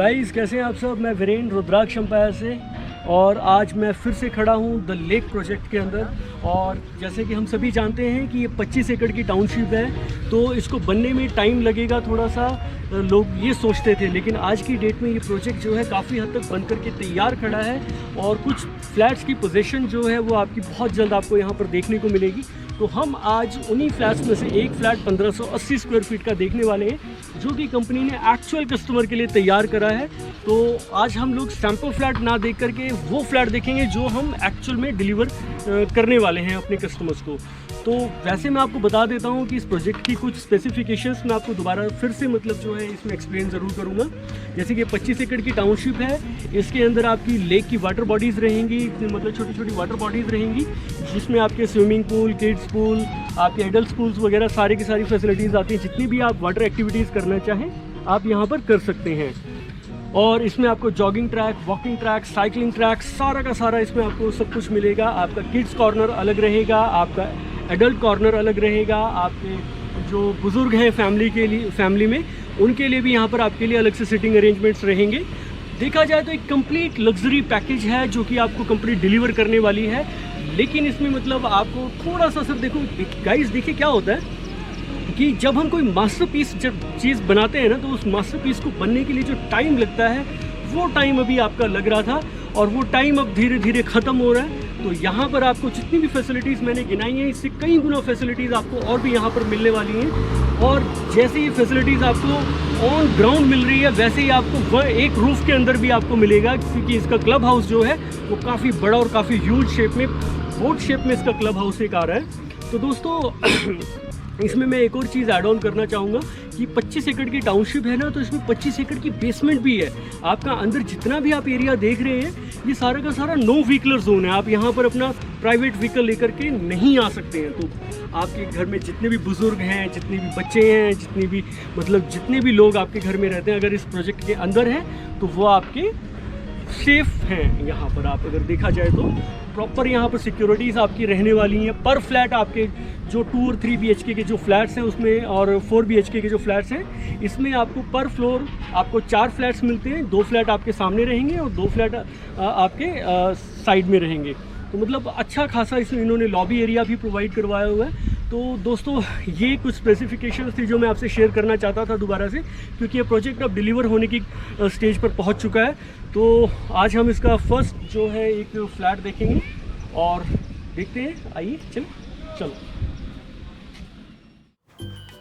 Guys कैसे हैं आप सब। मैं वीरेंद्र रुद्राक्ष एम्पायर से और आज मैं फिर से खड़ा हूं द लेक प्रोजेक्ट के अंदर। और जैसे कि हम सभी जानते हैं कि ये 25 एकड़ की टाउनशिप है, तो इसको बनने में टाइम लगेगा थोड़ा सा, लोग ये सोचते थे। लेकिन आज की डेट में ये प्रोजेक्ट जो है काफ़ी हद तक बन करके तैयार खड़ा है और कुछ फ्लैट्स की पोजीशन जो है वो आपकी बहुत जल्द आपको यहाँ पर देखने को मिलेगी। तो हम आज उन्हीं फ्लैट्स में से एक फ्लैट 1580 स्क्वायर फीट का देखने वाले हैं, जो कि कंपनी ने एक्चुअल कस्टमर के लिए तैयार करा है। तो आज हम लोग सैंपल फ्लैट ना देख करके वो फ्लैट देखेंगे जो हम एक्चुअल में डिलीवर करने वाले हैं अपने कस्टमर्स को। तो वैसे मैं आपको बता देता हूँ कि इस प्रोजेक्ट की कुछ स्पेसिफिकेशंस मैं आपको दोबारा फिर से जो है इसमें एक्सप्लेन ज़रूर करूँगा। जैसे कि 25 एकड़ की टाउनशिप है, इसके अंदर आपकी लेक की वाटर बॉडीज़ रहेंगी, मतलब छोटी छोटी वाटर बॉडीज़ रहेंगी, जिसमें आपके स्विमिंग पूल, किड्स पूल, आपके एडल्ट पूल्स वगैरह सारी की सारी फैसिलिटीज़ आती हैं। जितनी भी आप वाटर एक्टिविटीज़ करना चाहें आप यहाँ पर कर सकते हैं। और इसमें आपको jogging track, walking track, cycling track, सारा का सारा इसमें आपको सब कुछ मिलेगा। आपका किड्स कॉर्नर अलग रहेगा, आपका एडल्ट कॉर्नर अलग रहेगा, आपके जो बुज़ुर्ग हैं फैमिली में उनके लिए भी यहाँ पर आपके लिए अलग से सिटिंग अरेंजमेंट्स रहेंगे। देखा जाए तो एक कंप्लीट लग्जरी पैकेज है जो कि आपको कंपनी डिलीवर करने वाली है। लेकिन इसमें मतलब आपको थोड़ा सा सर देखो गाइस, देखिए क्या होता है कि जब हम कोई मास्टरपीस जब चीज़ बनाते हैं ना, तो उस मास्टरपीस को बनने के लिए जो टाइम लगता है वो टाइम अभी आपका लग रहा था और वो टाइम अब धीरे धीरे ख़त्म हो रहा है। तो यहाँ पर आपको जितनी भी फैसिलिटीज़ मैंने गिनाई हैं, इससे कई गुना फैसिलिटीज़ आपको और भी यहाँ पर मिलने वाली हैं। और जैसे ये फैसिलिटीज़ आपको ऑन ग्राउंड मिल रही है, वैसे ही आपको एक रूफ़ के अंदर भी आपको मिलेगा, क्योंकि इसका क्लब हाउस जो है वो काफ़ी बड़ा और काफ़ी ह्यूज शेप में, बोट शेप में इसका क्लब हाउस एक आ रहा है। तो दोस्तों इसमें मैं एक और चीज़ ऐड ऑन करना चाहूँगा कि 25 एकड़ की टाउनशिप है ना, तो इसमें 25 एकड़ की बेसमेंट भी है। आपका अंदर जितना भी आप एरिया देख रहे हैं, ये सारा का सारा नो व्हीकलर जोन है। आप यहाँ पर अपना प्राइवेट व्हीकल लेकर के नहीं आ सकते हैं। तो आपके घर में जितने भी बुज़ुर्ग हैं, जितने भी बच्चे हैं, जितने भी लोग आपके घर में रहते हैं, अगर इस प्रोजेक्ट के अंदर हैं तो वो आपके सेफ हैं। यहाँ पर आप अगर देखा जाए तो प्रॉपर यहाँ पर सिक्योरिटीज़ आपकी रहने वाली हैं। पर फ्लैट आपके जो 2 और 3 BHK के जो फ्लैट्स हैं उसमें, और 4 BHK के जो फ्लैट्स हैं, इसमें आपको पर फ्लोर आपको 4 फ्लैट्स मिलते हैं। 2 फ्लैट आपके सामने रहेंगे और 2 फ्लैट आपके साइड में रहेंगे। तो मतलब अच्छा खासा इसमें इन्होंने लॉबी एरिया भी प्रोवाइड करवाया हुआ है। तो दोस्तों ये कुछ स्पेसिफिकेशंस थी जो मैं आपसे शेयर करना चाहता था दोबारा से, क्योंकि ये प्रोजेक्ट अब डिलीवर होने की स्टेज पर पहुंच चुका है। तो आज हम इसका फर्स्ट जो है एक फ्लैट देखेंगे और देखते हैं। आइए चलो।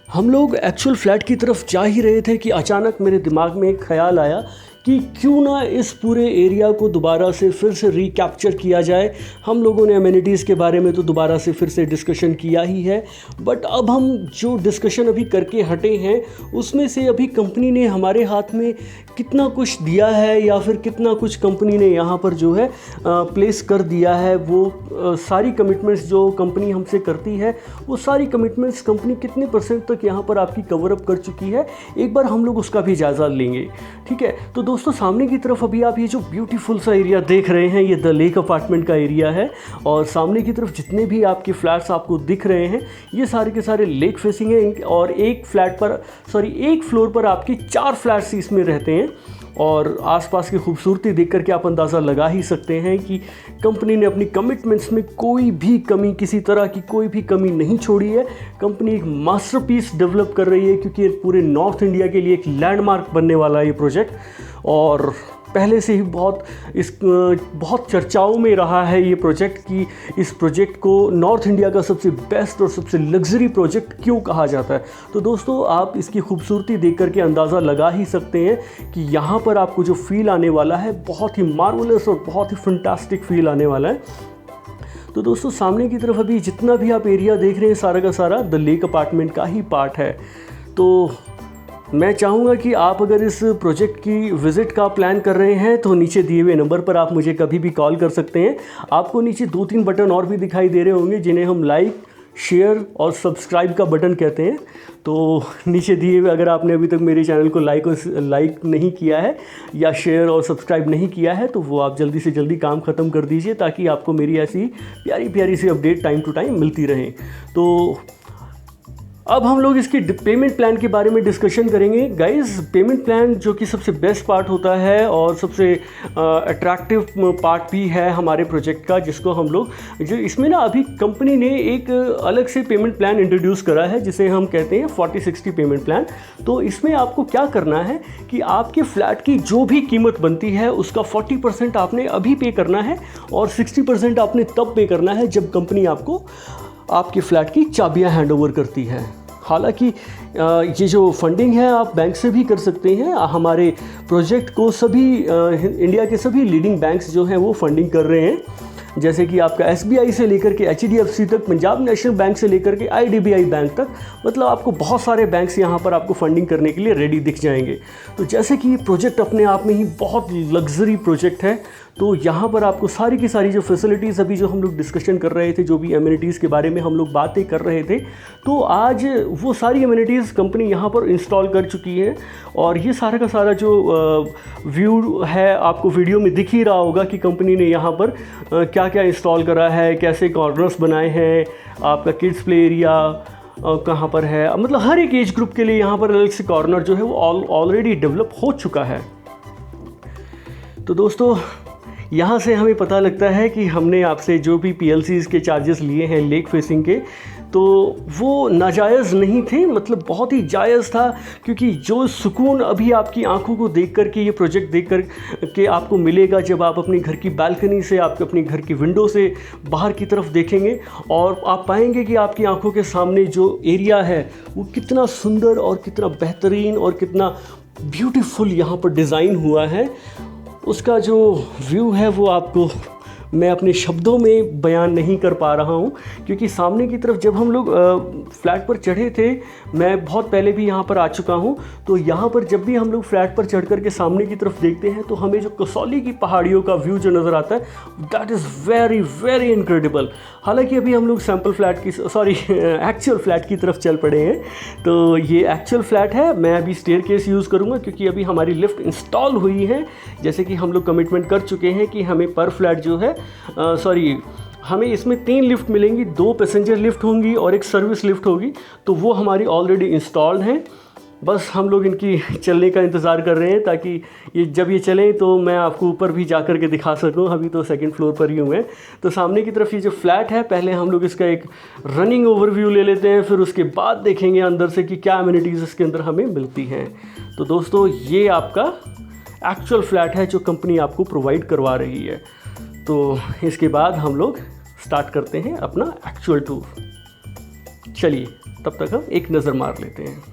हम लोग एक्चुअल फ्लैट की तरफ जा ही रहे थे कि अचानक मेरे दिमाग में एक ख्याल आया कि क्यों ना इस पूरे एरिया को दोबारा से फिर से रिकैप्चर किया जाए। हम लोगों ने एमिनिटीज़ के बारे में तो दोबारा से फिर से डिस्कशन किया ही है, बट अब हम जो डिस्कशन अभी करके हटे हैं उसमें से अभी कंपनी ने हमारे हाथ में कितना कुछ दिया है या फिर कितना कुछ कंपनी ने यहाँ पर जो है प्लेस कर दिया है, वो सारी कमिटमेंट्स जो कंपनी हमसे करती है, वो सारी कमिटमेंट्स कंपनी कितने % तक यहाँ पर आपकी कवर अप कर चुकी है, एक बार हम लोग उसका भी जायज़ा लेंगे। ठीक है, तो दोस्तों सामने की तरफ अभी आप ये जो ब्यूटीफुल सा एरिया देख रहे हैं, ये द लेक अपार्टमेंट का एरिया है। और सामने की तरफ जितने भी आपके फ्लैट्स आपको दिख रहे हैं, ये सारे के सारे लेक फेसिंग हैं। और एक फ्लोर पर आपके 4 फ्लैट्स इसमें रहते हैं। और आसपास की खूबसूरती देख करके आप अंदाज़ा लगा ही सकते हैं कि कंपनी ने अपनी कमिटमेंट्स में कोई भी कमी, किसी तरह की कोई भी कमी नहीं छोड़ी है। कंपनी एक मास्टरपीस डेवलप कर रही है, क्योंकि पूरे नॉर्थ इंडिया के लिए एक लैंडमार्क बनने वाला है ये प्रोजेक्ट। और पहले से ही बहुत चर्चाओं में रहा है ये प्रोजेक्ट कि इस प्रोजेक्ट को नॉर्थ इंडिया का सबसे बेस्ट और सबसे लग्जरी प्रोजेक्ट क्यों कहा जाता है। तो दोस्तों आप इसकी खूबसूरती देख करके अंदाज़ा लगा ही सकते हैं कि यहाँ पर आपको जो फील आने वाला है बहुत ही मार्वलस और बहुत ही फंटास्टिक फील आने वाला है। तो दोस्तों सामने की तरफ अभी जितना भी आप एरिया देख रहे हैं, सारा का सारा द लेक अपार्टमेंट का ही पार्ट है। तो मैं चाहूँगा कि आप अगर इस प्रोजेक्ट की विज़िट का प्लान कर रहे हैं तो नीचे दिए हुए नंबर पर आप मुझे कभी भी कॉल कर सकते हैं। आपको नीचे 2-3 बटन और भी दिखाई दे रहे होंगे, जिन्हें हम लाइक, शेयर और सब्सक्राइब का बटन कहते हैं। तो नीचे दिए हुए, अगर आपने अभी तक मेरे चैनल को लाइक नहीं किया है या शेयर और सब्सक्राइब नहीं किया है, तो वो आप जल्दी से जल्दी काम ख़त्म कर दीजिए, ताकि आपको मेरी ऐसी प्यारी प्यारी सी अपडेट टाइम टू टाइम मिलती रहे। तो अब हम लोग इसकी पेमेंट प्लान के बारे में डिस्कशन करेंगे गाइस। पेमेंट प्लान जो कि सबसे बेस्ट पार्ट होता है और सबसे अट्रैक्टिव पार्ट भी है हमारे प्रोजेक्ट का, जिसको हम लोग जो इसमें ना अभी कंपनी ने एक अलग से पेमेंट प्लान इंट्रोड्यूस करा है जिसे हम कहते हैं 40-60 पेमेंट प्लान। तो इसमें आपको क्या करना है कि आपके फ्लैट की जो भी कीमत बनती है उसका 40% आपने अभी पे करना है और 60% आपने तब पे करना है जब कंपनी आपको आपके फ्लैट की चाबियां हैंडओवर करती है। हालांकि ये जो फंडिंग है आप बैंक से भी कर सकते हैं। हमारे प्रोजेक्ट को सभी इंडिया के सभी लीडिंग बैंक्स जो हैं वो फंडिंग कर रहे हैं, जैसे कि आपका SBI से लेकर के HDFC तक, पंजाब नेशनल बैंक से लेकर के IDBI बैंक तक, मतलब आपको बहुत सारे बैंक्स यहाँ पर आपको फंडिंग करने के लिए रेडी दिख जाएंगे। तो जैसे कि ये प्रोजेक्ट अपने आप में ही बहुत लग्जरी प्रोजेक्ट है, तो यहाँ पर आपको सारी की सारी जो फैसिलिटीज़ अभी जो हम लोग डिस्कशन कर रहे थे, जो भी एमिनिटीज़ के बारे में हम लोग बातें कर रहे थे, तो आज वो सारी एमिनिटीज़ कंपनी यहाँ पर इंस्टॉल कर चुकी है। और ये सारा का सारा जो व्यू है आपको वीडियो में दिख ही रहा होगा कि कंपनी ने यहाँ पर क्या क्या इंस्टॉल करा है, कैसे कॉर्नर्स बनाए हैं, आपका किड्स प्ले एरिया कहाँ पर है, मतलब हर एक एज ग्रुप के लिए यहाँ पर अलग से कॉर्नर जो है वो ऑलरेडी डेवलप हो चुका है। तो दोस्तों यहाँ से हमें पता लगता है कि हमने आपसे जो भी PLCs के चार्जेस लिए हैं लेक फेसिंग के, तो वो नाजायज़ नहीं थे, मतलब बहुत ही जायज़ था। क्योंकि जो सुकून अभी आपकी आंखों को देख कर के, ये प्रोजेक्ट देख कर के आपको मिलेगा जब आप अपने घर की बालकनी से, आपके अपने घर की विंडो से बाहर की तरफ देखेंगे और आप पाएंगे कि आपकी आंखों के सामने जो एरिया है वो कितना सुंदर और कितना बेहतरीन और कितना ब्यूटीफुल यहाँ पर डिज़ाइन हुआ है। उसका जो व्यू है वो आपको मैं अपने शब्दों में बयान नहीं कर पा रहा हूँ, क्योंकि सामने की तरफ जब हम लोग फ्लैट पर चढ़े थे, मैं बहुत पहले भी यहाँ पर आ चुका हूँ, तो यहाँ पर जब भी हम लोग फ्लैट पर चढ़ कर के सामने की तरफ देखते हैं तो हमें जो कसौली की पहाड़ियों का व्यू जो नज़र आता है, that is very very incredible. हालांकि अभी हम लोग सैम्पल फ्लैट की एक्चुअल फ्लैट की तरफ चल पड़े हैं। तो ये एक्चुअल फ्लैट है, मैं अभी स्टेयरकेस यूज़ करूँगा क्योंकि अभी हमारी लिफ्ट इंस्टॉल हुई है। जैसे कि हम लोग कमिटमेंट कर चुके हैं कि हमें पर फ्लैट जो है हमें इसमें 3 लिफ्ट मिलेंगी, 2 पैसेंजर लिफ्ट होंगी और एक सर्विस लिफ्ट होगी, तो वो हमारी ऑलरेडी इंस्टॉल्ड हैं। बस हम लोग इनकी चलने का इंतज़ार कर रहे हैं ताकि जब ये चलें तो मैं आपको ऊपर भी जा कर के दिखा सकूं। अभी तो सेकंड फ्लोर पर ही हूँ मैं। तो सामने की तरफ ये जो फ्लैट है, पहले हम लोग इसका एक रनिंग ओवरव्यू ले लेते हैं, फिर उसके बाद देखेंगे अंदर से कि क्या एमिनिटीज़ इसके अंदर हमें मिलती हैं। तो दोस्तों ये आपका एक्चुअल फ्लैट है जो कंपनी आपको प्रोवाइड करवा रही है। तो इसके बाद हम लोग स्टार्ट करते हैं अपना एक्चुअल टूर। चलिए तब तक हम एक नज़र मार लेते हैं।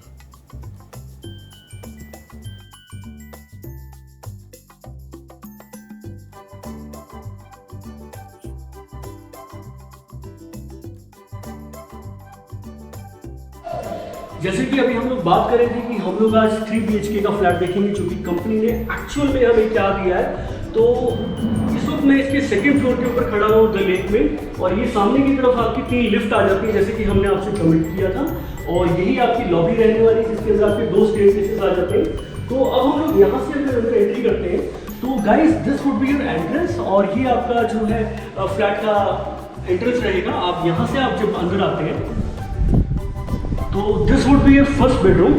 जैसे कि अभी हम लोग बात कर रहे थे कि हम लोग आज 3 BHK का फ्लैट देखेंगे जो कि कंपनी ने एक्चुअल में हमें क्या दिया है। तो इस वक्त मैं इसके सेकंड फ्लोर के ऊपर खड़ा हूँ द लेक में, और ये सामने की तरफ आपकी 3 लिफ्ट आ जाती है जैसे कि हमने आपसे कमिट किया था, और यही आपकी लॉबी रहने वाली जिसके अंदर आपके 2 स्टेयरकेसेस आ जाते हैं। तो अब हम लोग यहाँ से अगर एंट्री करते हैं तो guys this would be your entrance, और ये आपका जो है फ्लैट का एंट्रेंस रहेगा। आप यहाँ से आप जब अंदर आते हैं तो this would be your first bedroom,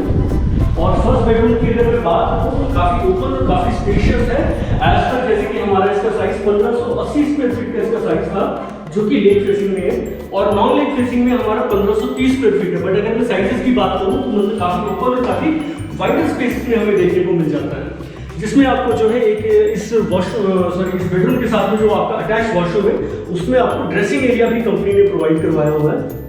और फर्स्ट बेडरूम की अगर मैं बात करूँ तो काफ़ी ओपन और काफ़ी स्पेशियस है। एज पर जैसे कि हमारा इसका साइज 1580 स्क्वायर फीट का इसका साइज था जो कि लेक फेसिंग में है, और नॉन लेक फेसिंग में हमारा 1530 स्क्वायर फीट है। बट अगर मैं साइजेस की बात करूँ तो मतलब काफ़ी ओपन और काफ़ी वाइडर स्पेस में हमें देखने को मिल जाता है, जिसमें आपको जो है एक इस बेडरूम के साथ में जो आपका अटैच वॉशरूम है उसमें आपको ड्रेसिंग एरिया भी कंपनी ने प्रोवाइड करवाया हुआ है।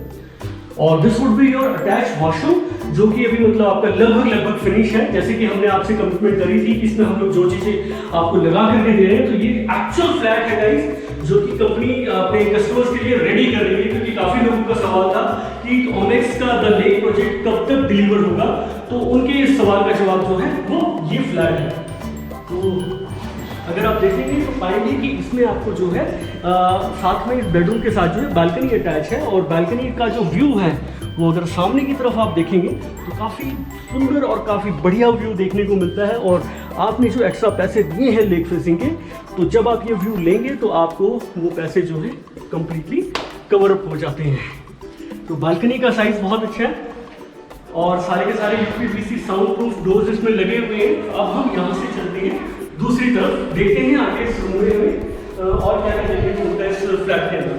और this would be your attach washroom जो कि अभी मतलब आपका लगभग फिनिश है। जैसे कि हमने आपसे कमिटमेंट करी थी कि इसमें हम लोग जो चीज़ें आपको लगा करके दे रहे हैं, तो ये एक्चुअल फ्लैट है गाइस जो कि कंपनी अपने कस्टमर्स के लिए रेडी कर रही है। क्योंकि काफ़ी लोगों का सवाल था कि ओमेक्स का द लेक प्रोजेक्ट कब तक डिलीवर होगा, तो उनके इस सवाल का जवाब जो है वो ये फ्लैट है। तो अगर आप देखेंगे तो पाएंगे कि इसमें आपको जो है साथ में इस बेडरूम के साथ जो है बालकनी अटैच है, और बालकनी का जो व्यू है वो अगर सामने की तरफ आप देखेंगे तो काफ़ी सुंदर और काफ़ी बढ़िया व्यू देखने को मिलता है। और आपने जो एक्स्ट्रा पैसे दिए हैं लेक फेसिंग के, तो जब आप ये व्यू लेंगे तो आपको वो पैसे जो है कंप्लीटली कवर अप हो जाते हैं। तो बालकनी का साइज़ बहुत अच्छा है, और सारे के सारे यूपीवीसी साउंड प्रूफ डोर्स इसमें लगे हुए हैं। अब हम यहाँ से चलते हैं दूसरी तरफ, देखते हैं आगे इस रूम में और क्या क्या देखने को मिलता है इस फ्लैट के अंदर।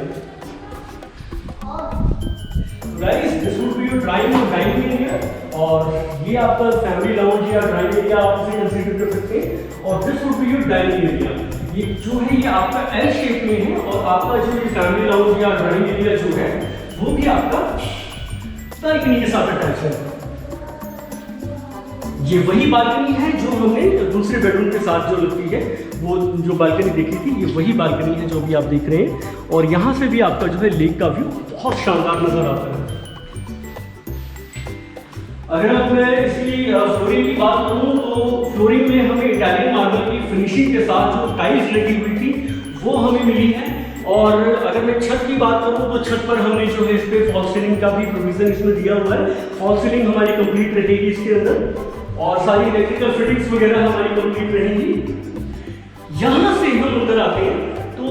Guys, this would be your drawing और डाइनिंग एरिया, और ये आपका फैमिली लाउंज या ड्राइंग एरिया आप इसे कंसीडर कर सकते हैं। और this would be your dining area, ये जो है ये आपका एल शेप में है, और आपका जो ये फैमिली लाउंज या ड्राइंग एरिया जो है वो भी आपका बालकनी के साथ अटैच है। ये वही बालकनी है जो हमने दूसरे बेडरूम के साथ जो लगती है, वो जो बालकनी देखी थी, ये वही बालकनी है जो भी आप देख रहे हैं। और यहाँ से भी आपका जो है लेक का व्यू बहुत शानदार नजर आता है। अगर अब मैं इसकी फ्लोरिंग की बात करूँ तो फ्लोरिंग में हमें इटालियन मार्बल की फिनिशिंग के साथ जो टाइल्स लगी हुई थी वो हमें मिली है। और अगर मैं छत की बात करूँ तो छत पर हमने जो है इस पर फॉल सीलिंग का भी प्रोविजन इसमें दिया हुआ है। फॉल सीलिंग हमारी कंप्लीट रहेगी इसके अंदर, और सारी इलेक्ट्रिकल फिटिंग्स वगैरह हमारी कंप्लीट रहेंगी। यहाँ से हम अंदर आते हैं तो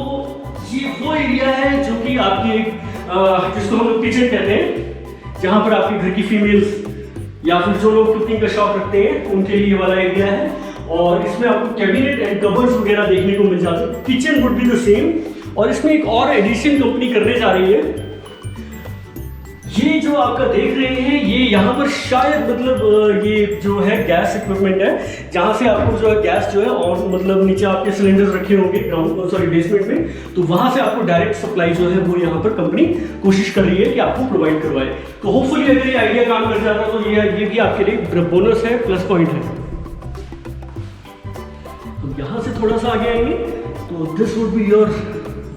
ये वो एरिया है जो कि आपकी जिसको हम लोग किचन कहते हैं, जहाँ पर आपके घर की फीमेल्स या फिर जो लोग कुकिंग का शौक रखते हैं उनके लिए ये वाला एरिया है। और इसमें आपको कैबिनेट एंड कबर्ड्स वगैरह देखने को मिल जाते हैं। Kitchen would be the same, और इसमें एक और एडिशन कंपनी करने जा रही है। ये जो आपका देख रहे हैं ये यहाँ पर शायद मतलब ये जो है गैस इक्विपमेंट है, जहाँ से आपको जो है गैस जो है, और मतलब नीचे आपके सिलेंडर्स रखे होंगे बेसमेंट में, तो वहाँ से आपको डायरेक्ट सप्लाई जो है वो यहाँ पर कंपनी कोशिश कर रही है कि आपको प्रोवाइड करवाए। तो होपफुली अगर ये आइडिया काम कर जाता तो ये भी आपके लिए बोनस है, प्लस पॉइंट है। तो यहाँ से थोड़ा सा आगे आएंगे तो this would be your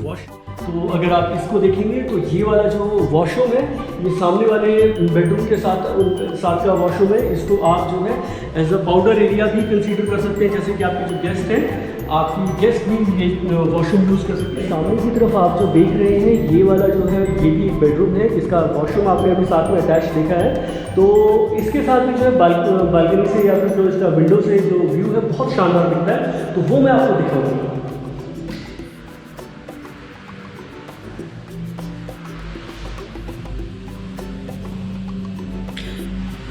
wash. तो अगर आप इसको देखेंगे तो ये वाला जो वॉशरूम है, ये सामने वाले बेडरूम के साथ का वॉशरूम है। इसको आप जो है एज अ पाउडर एरिया भी कंसीडर कर सकते हैं, जैसे कि आपके जो गेस्ट हैं, आपकी गेस्ट भी ये वॉशरूम यूज़ कर सकते हैं। सामने की तरफ आप जो देख रहे हैं ये वाला जो है ये भी एक बेडरूम है, इसका वॉशरूम आपने अभी साथ में अटैच देखा है। तो इसके साथ भी जो है बालकनी से या फिर जो इसका विंडो से जो व्यू है बहुत शानदार दिखता है, तो वो मैं आपको दिखाऊंगा।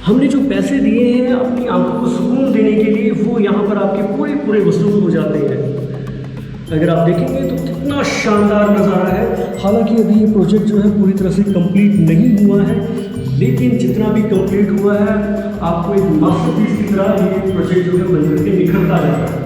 हमने जो पैसे दिए हैं अपनी आंखों को सुकून देने के लिए, वो यहाँ पर आपके पूरे वसूल हो जाते हैं। अगर आप देखेंगे तो कितना शानदार नज़ारा है। हालांकि अभी ये प्रोजेक्ट जो है पूरी तरह से कंप्लीट नहीं हुआ है, लेकिन जितना भी कंप्लीट हुआ है आपको एक मास्टरपीस की तरह ये प्रोजेक्ट जो है बनकर के निखरता जाता है।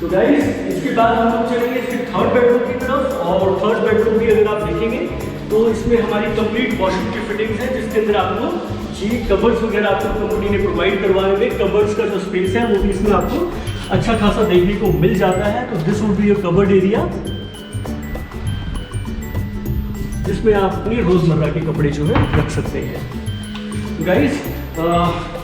तो गाइस, इसके बाद हम लोग चलेंगे इसके थर्ड बेडरूम की तरफ। और थर्ड बेडरूम भी अगर आप देखेंगे तो इसमें हमारी कंप्लीट वॉशरूम की फिटिंग्स है, जिसके अंदर आपको जी कबर्ड्स वगैरह आपको कंपनी ने प्रोवाइड करवाए हुए। कबर्ड्स का जो स्पेस है वो भी इसमें आपको अच्छा खासा देखने को मिल जाता है। तो this would be your cupboard area, जिसमें आप अपनी रोजमर्रा के कपड़े जो है रख सकते हैं। गाइस,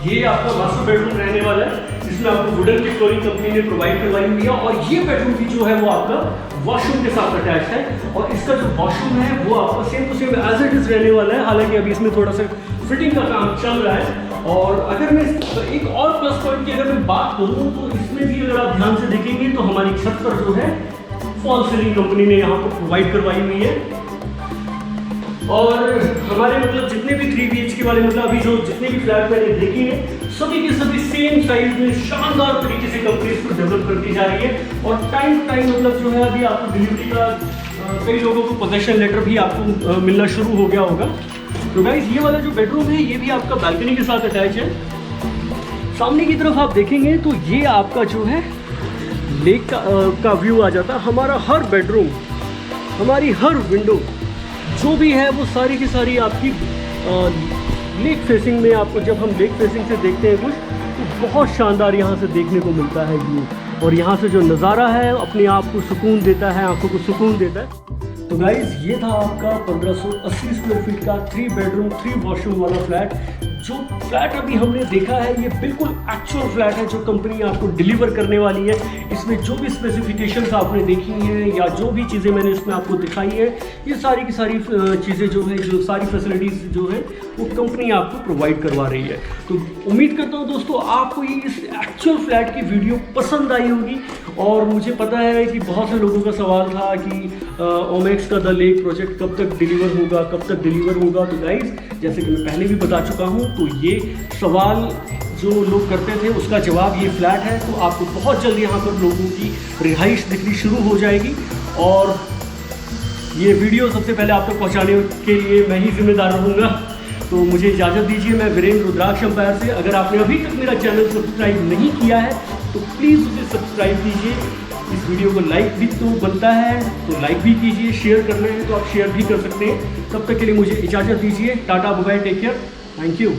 ये आपका मास्टर बेडरूम रहने वाला है, जिसमें आपको वुडन की फ्लोरिंग कंपनी ने प्रोवाइड करवाई हुई है। और ये बेडरूम भी जो है वो आपका वॉशरूम के साथ अटैच है, और इसका जो वॉशरूम है वो आपका same to same as it is रहने वाला है। हालांकि अभी इसमें थोड़ा सा फिटिंग का काम चल रहा है। और अगर मैं एक और प्लस पॉइंट की अगर मैं बात करूँ तो इसमें भी अगर आप ध्यान से देखेंगे तो हमारी छत पर जो है फॉल सीलिंग कंपनी ने यहाँ पर प्रोवाइड करवाई हुई है। और हमारे मतलब जितने भी 3 BHK वाले मतलब अभी जो जितने भी फ्लैट मैंने देखे हैं सभी के सभी सेम साइज में शानदार तरीके से कंपनी इसको डेवलप करती जा रही है। और टाइम टू टाइम मतलब जो है अभी आपको डिलीवरी का कई लोगों को पोजेशन लेटर भी आपको मिलना शुरू हो गया होगा। तो गाइस, ये वाला जो बेडरूम है ये भी आपका बालकनी के साथ अटैच है। सामने की तरफ आप देखेंगे तो ये आपका जो है लेक का व्यू आ जाता है। हमारा हर बेडरूम, हमारी हर विंडो जो भी है वो सारी की सारी आपकी लेक फेसिंग में, आपको जब हम लेक फेसिंग से देखते हैं कुछ तो बहुत शानदार यहाँ से देखने को मिलता है व्यू। और यहाँ से जो नज़ारा है अपने आप को सुकून देता है, आंखों को सुकून देता है। तो गाइज, ये था आपका 1580 स्क्वायर फीट का 3 बेडरूम 3 वॉशरूम वाला फ्लैट। जो फ्लैट अभी हमने देखा है ये बिल्कुल एक्चुअल फ्लैट है जो कंपनी आपको डिलीवर करने वाली है। इसमें जो भी स्पेसिफिकेशंस आपने देखी हैं या जो भी चीज़ें मैंने इसमें आपको दिखाई है, ये सारी की सारी चीज़ें जो है, जो सारी फैसिलिटीज़ जो है वो कंपनी आपको प्रोवाइड करवा रही है। तो उम्मीद करता हूँ दोस्तों आपको ये इस एक्चुअल फ्लैट की वीडियो पसंद आई होगी। और मुझे पता है कि बहुत से लोगों का सवाल था कि ओमेक्स का द लेक प्रोजेक्ट कब तक डिलीवर होगा, कब तक डिलीवर होगा। तो गाइस, जैसे कि मैं पहले भी बता चुका हूँ, तो ये सवाल जो लोग करते थे उसका जवाब ये फ्लैट है। तो आपको बहुत जल्दी यहाँ पर लोगों की रिहाइश दिखनी शुरू हो जाएगी और ये वीडियो सबसे पहले आप तक पहुँचाने के लिए मैं ही जिम्मेदार रहूँगा। तो मुझे इजाज़त दीजिए। मैं वीरेंद्र रुद्राक्ष एम्पायर से। अगर आपने अभी तक मेरा चैनल सब्सक्राइब नहीं किया है तो प्लीज़ उसे सब्सक्राइब कीजिए। इस वीडियो को लाइक भी तो बनता है तो लाइक भी कीजिए, शेयर करना है तो आप शेयर भी कर सकते हैं। तब तक के लिए मुझे इजाज़त दीजिए। Tata bye bye, take care, thank you.